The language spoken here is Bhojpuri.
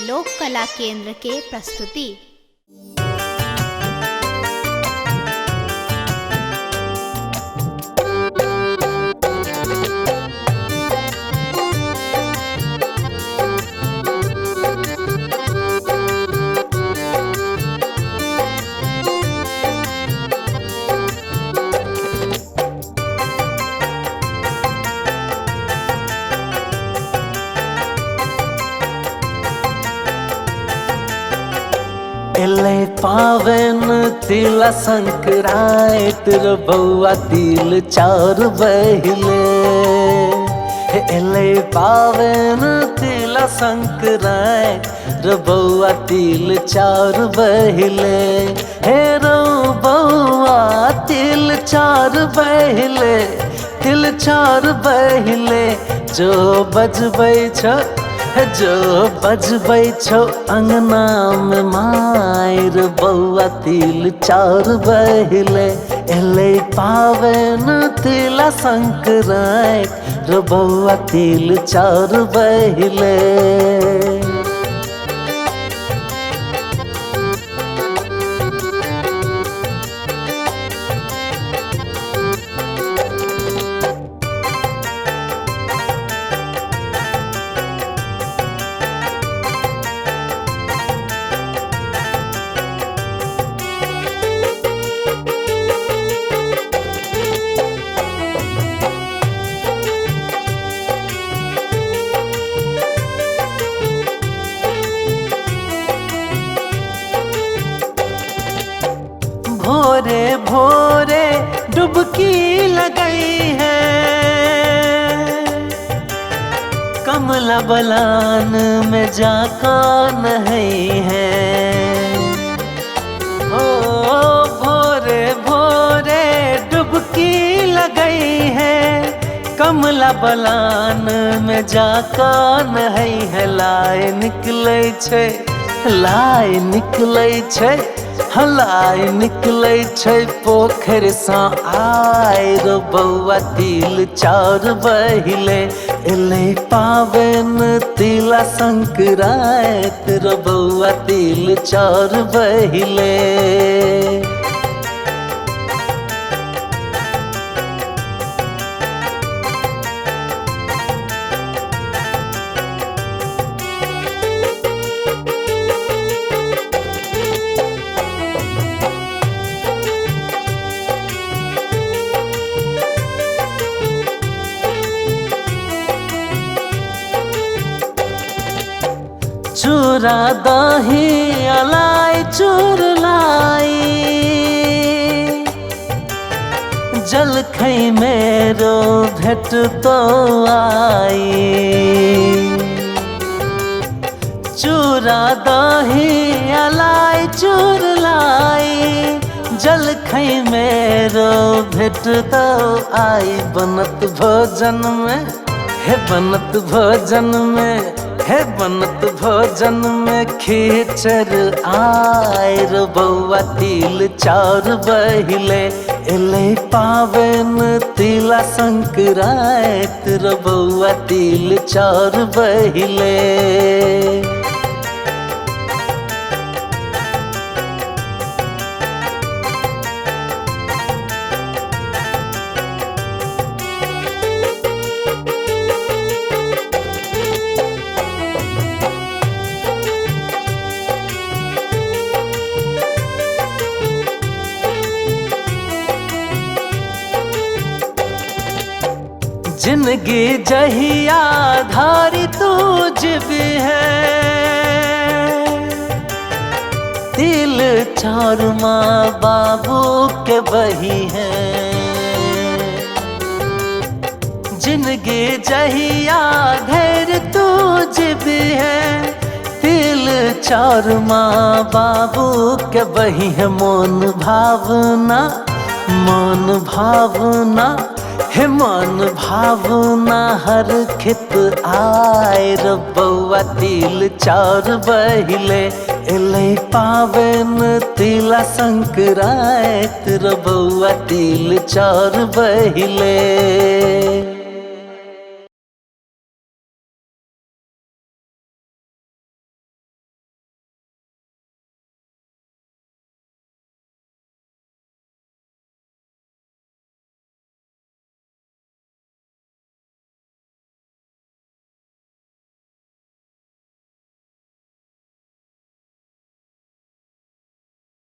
लोक कला केंद्र के प्रस्तुति। एले पावन तिला संक्रांत रे बउआ तिल चार बहिले। एले पावन तिला संक्रांत रे बउआ तिल चार बहिले। हे रो बउआ तिल चार बहिले, तिल चार बहिले। जो बजबै छ अंगना में मायर बउआ तिल चार बहिले। एले पावन तिला संक्रांत रे बउआ तिल चार बहिले। भोरे भोरे डुबकी लगाई है, कमला बलान में जाका नहीं है। ओ भोरे भोरे डुबकी लगाई है, कमला बलान में जाका नहीं है। लाए निकले छे, लाए निकले छे, हलाय निकले छै पोखर सा आय रो बउआ तिल चार बहिले। एले पावन तिला संक्रांत रो बउआ तिल चार बहिले। चूरा दही अलाई चूर लाई, जलखै मेरो भेट तो आई। चूरा दही अलाई चूर लाई, जलखै मेरो भेट तो आई। बनत भोजन में हे बनत भोजन में, हे बनत भोजन में खिचर आय रो बउआ तिल चार बहिले। एले पावन तिला संक्रांत रो बउआ तिल चार बहिले। जिंदगी जहिया धारी तू जीवी है, तिल चार माँ बाबू के बही है। जिंदगी जहिया धैर्य तू जीवी है, तिल चार माँ बाबू के बही है। मन भावना, मन भावना, हे मन भावना हर खित आय रो बउआ तिल चार बहिले। एले पावन तिला संक्रांत रो बउआ तिल चार बहिले।